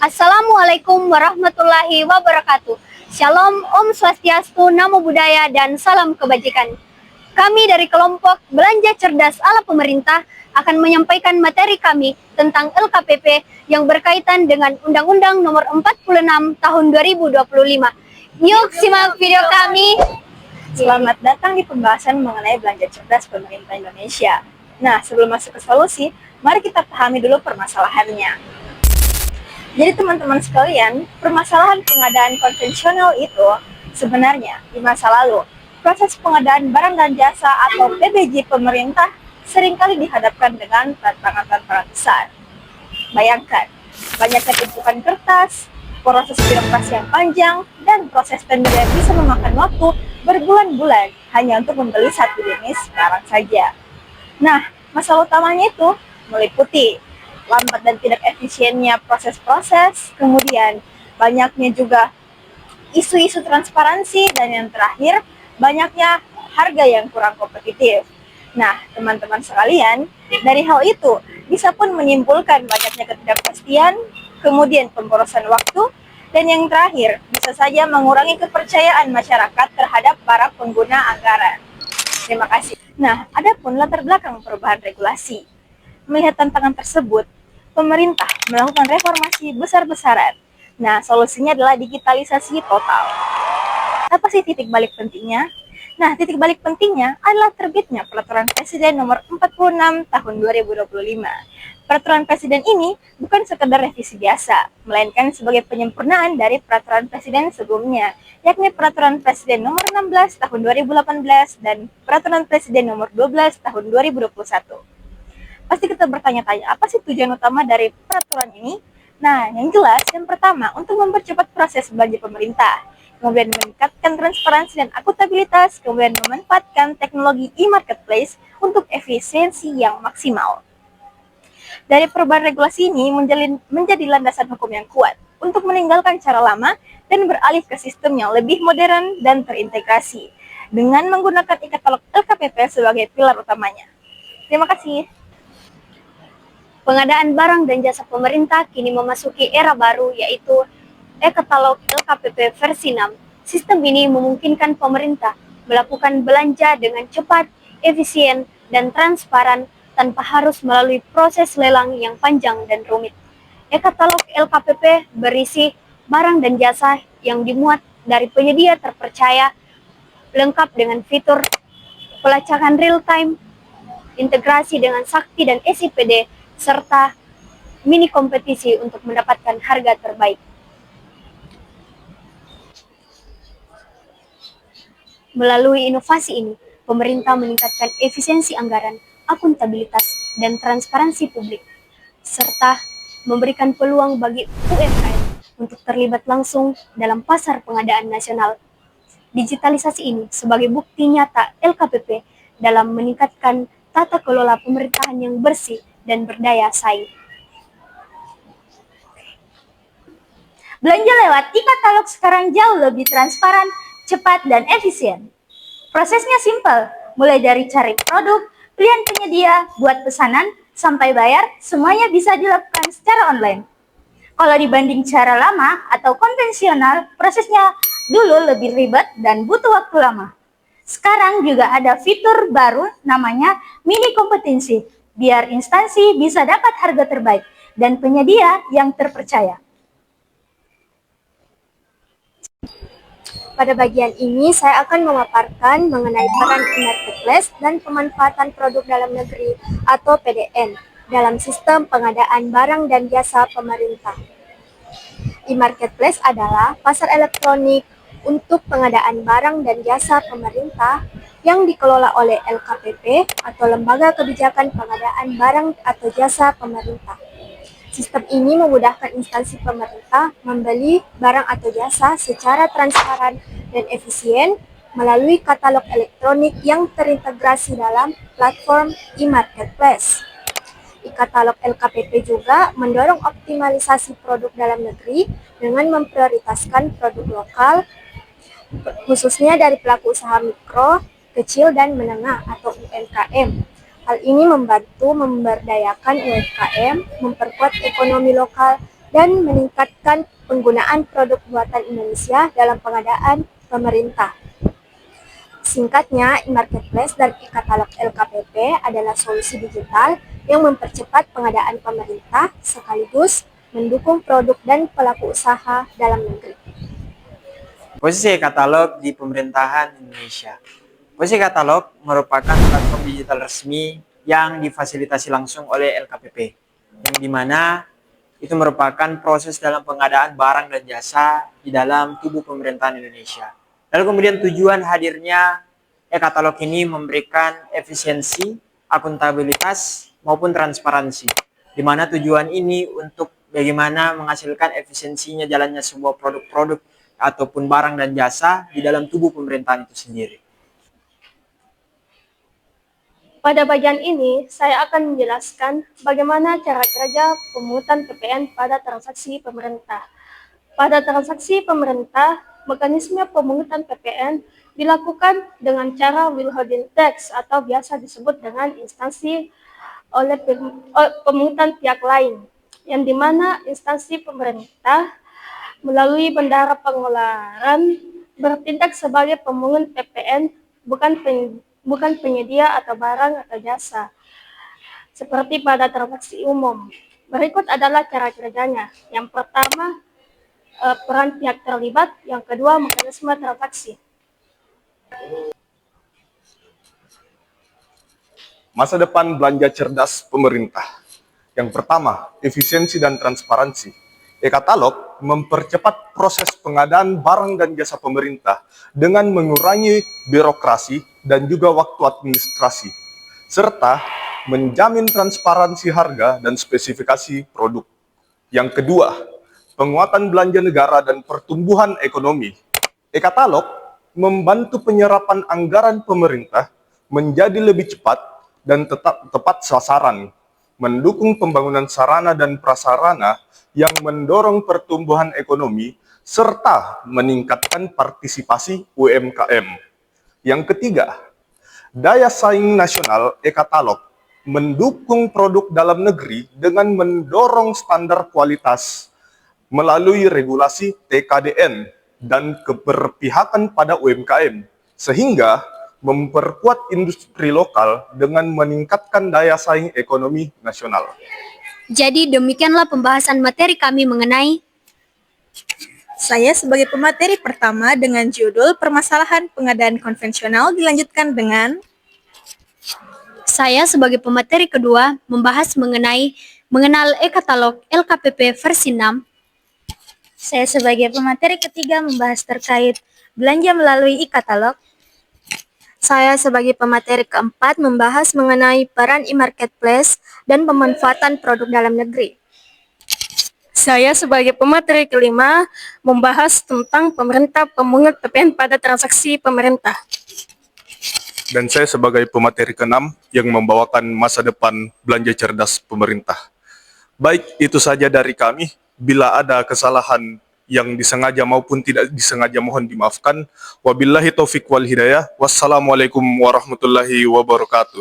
Assalamualaikum warahmatullahi wabarakatuh. Shalom, Om Swastiastu, Namo Buddhaya, dan salam kebajikan. Kami dari kelompok Belanja Cerdas ala Pemerintah akan menyampaikan materi kami tentang LKPP yang berkaitan dengan Undang-Undang Nomor 46 Tahun 2025. Yuk simak video kami. Selamat datang di pembahasan mengenai belanja cerdas pemerintah Indonesia. Nah, sebelum masuk ke solusi, mari kita pahami dulu permasalahannya. Jadi teman-teman sekalian, permasalahan pengadaan konvensional itu sebenarnya di masa lalu, proses pengadaan barang dan jasa atau PBJ pemerintah seringkali dihadapkan dengan tantangan-tantangan besar. Bayangkan, banyaknya tumpukan kertas, proses birokrasi yang panjang, dan proses tender yang bisa memakan waktu berbulan-bulan hanya untuk membeli satu jenis barang saja. Nah, masalah utamanya itu meliputi lambat dan tidak efisiennya proses-proses, kemudian banyaknya juga isu-isu transparansi, dan yang terakhir, banyaknya harga yang kurang kompetitif. Nah, teman-teman sekalian, dari hal itu bisa pun menyimpulkan banyaknya ketidakpastian, kemudian pemborosan waktu, dan yang terakhir, bisa saja mengurangi kepercayaan masyarakat terhadap para pengguna anggaran. Terima kasih. Nah, adapun latar belakang perubahan regulasi. Melihat tantangan tersebut, pemerintah melakukan reformasi besar-besaran. Nah, solusinya adalah digitalisasi total. Apa sih titik balik pentingnya? Nah, titik balik pentingnya adalah terbitnya Peraturan Presiden Nomor 46 Tahun 2025. Peraturan Presiden ini bukan sekedar revisi biasa, melainkan sebagai penyempurnaan dari Peraturan Presiden sebelumnya, yakni Peraturan Presiden Nomor 16 Tahun 2018 dan Peraturan Presiden Nomor 12 Tahun 2021. Pasti kita bertanya-tanya, apa sih tujuan utama dari peraturan ini? Nah, yang jelas, yang pertama, untuk mempercepat proses belanja pemerintah, kemudian meningkatkan transparansi dan akuntabilitas, kemudian memanfaatkan teknologi e-marketplace untuk efisiensi yang maksimal. Dari perubahan regulasi ini menjadi landasan hukum yang kuat untuk meninggalkan cara lama dan beralih ke sistem yang lebih modern dan terintegrasi dengan menggunakan e-katalog LKPP sebagai pilar utamanya. Terima kasih. Pengadaan barang dan jasa pemerintah kini memasuki era baru, yaitu e-katalog LKPP versi 6. Sistem ini memungkinkan pemerintah melakukan belanja dengan cepat, efisien, dan transparan tanpa harus melalui proses lelang yang panjang dan rumit. E-katalog LKPP berisi barang dan jasa yang dimuat dari penyedia terpercaya, lengkap dengan fitur pelacakan real-time, integrasi dengan Sakti dan SIPD, serta mini kompetisi untuk mendapatkan harga terbaik. Melalui inovasi ini, pemerintah meningkatkan efisiensi anggaran, akuntabilitas, dan transparansi publik, serta memberikan peluang bagi UMKM untuk terlibat langsung dalam pasar pengadaan nasional. Digitalisasi ini sebagai bukti nyata LKPP dalam meningkatkan tata kelola pemerintahan yang bersih dan berdaya saing. Belanja lewat e-katalog sekarang jauh lebih transparan, cepat, dan efisien. Prosesnya simpel, mulai dari cari produk, pilihan penyedia, buat pesanan, sampai bayar, semuanya bisa dilakukan secara online. Kalau dibanding cara lama atau konvensional, prosesnya dulu lebih ribet dan butuh waktu lama. Sekarang juga ada fitur baru namanya mini kompetensi, biar instansi bisa dapat harga terbaik dan penyedia yang terpercaya. Pada bagian ini, saya akan memaparkan mengenai peran e-marketplace dan pemanfaatan produk dalam negeri atau PDN dalam sistem pengadaan barang dan jasa pemerintah. E-marketplace adalah pasar elektronik untuk pengadaan barang dan jasa pemerintah yang dikelola oleh LKPP atau Lembaga Kebijakan Pengadaan Barang atau Jasa Pemerintah. Sistem ini memudahkan instansi pemerintah membeli barang atau jasa secara transparan dan efisien melalui katalog elektronik yang terintegrasi dalam platform e-marketplace. E-katalog LKPP juga mendorong optimalisasi produk dalam negeri dengan memprioritaskan produk lokal, khususnya dari pelaku usaha mikro, kecil, dan menengah atau UMKM. Hal ini membantu memberdayakan UMKM, memperkuat ekonomi lokal, dan meningkatkan penggunaan produk buatan Indonesia dalam pengadaan pemerintah. Singkatnya, e-marketplace dan e-katalog LKPP adalah solusi digital yang mempercepat pengadaan pemerintah sekaligus mendukung produk dan pelaku usaha dalam negeri. Posisi e-katalog di pemerintahan Indonesia. Posisi e-katalog merupakan platform digital resmi yang difasilitasi langsung oleh LKPP, yang dimana itu merupakan proses dalam pengadaan barang dan jasa di dalam tubuh pemerintahan Indonesia. Lalu kemudian tujuan hadirnya e-katalog ini memberikan efisiensi, akuntabilitas, maupun transparansi. Di mana tujuan ini untuk bagaimana menghasilkan efisiensinya jalannya sebuah produk-produk ataupun barang dan jasa di dalam tubuh pemerintahan itu sendiri. Pada bagian ini, saya akan menjelaskan bagaimana cara kerja pemungutan PPN pada transaksi pemerintah. Pada transaksi pemerintah, mekanisme pemungutan PPN dilakukan dengan cara withholding tax atau biasa disebut dengan instansi oleh pemungutan pihak lain, yang dimana instansi pemerintah melalui bendahara pengeluaran bertindak sebagai pemungut PPN, bukan penyedia atau barang atau jasa, seperti pada transaksi umum. Berikut adalah cara kerjanya. Yang pertama, peran pihak terlibat. Yang kedua, mekanisme transaksi. Masa depan belanja cerdas pemerintah. Yang pertama, efisiensi dan transparansi. E-katalog mempercepat proses pengadaan barang dan jasa pemerintah dengan mengurangi birokrasi dan juga waktu administrasi, serta menjamin transparansi harga dan spesifikasi produk. Yang kedua, penguatan belanja negara dan pertumbuhan ekonomi. E-katalog membantu penyerapan anggaran pemerintah menjadi lebih cepat dan tepat sasaran, mendukung pembangunan sarana dan prasarana yang mendorong pertumbuhan ekonomi, serta meningkatkan partisipasi UMKM. Yang ketiga, daya saing nasional e-katalog mendukung produk dalam negeri dengan mendorong standar kualitas melalui regulasi TKDN dan keberpihakan pada UMKM, sehingga memperkuat industri lokal dengan meningkatkan daya saing ekonomi nasional. Jadi demikianlah pembahasan materi kami mengenai Saya sebagai pemateri pertama dengan judul Permasalahan Pengadaan Konvensional dilanjutkan dengan Saya sebagai pemateri kedua membahas mengenal e-katalog LKPP versi 6. Saya sebagai pemateri ketiga membahas terkait belanja melalui e-katalog. Saya sebagai pemateri keempat membahas mengenai peran e-marketplace dan pemanfaatan produk dalam negeri. Saya sebagai pemateri kelima membahas tentang pemerintah pemungut PPN pada transaksi pemerintah. Dan saya sebagai pemateri keenam yang membawakan masa depan belanja cerdas pemerintah. Baik, itu saja dari kami. Bila ada kesalahan yang disengaja maupun tidak disengaja mohon dimaafkan. Wabillahi taufik wal hidayah. Wassalamualaikum warahmatullahi wabarakatuh.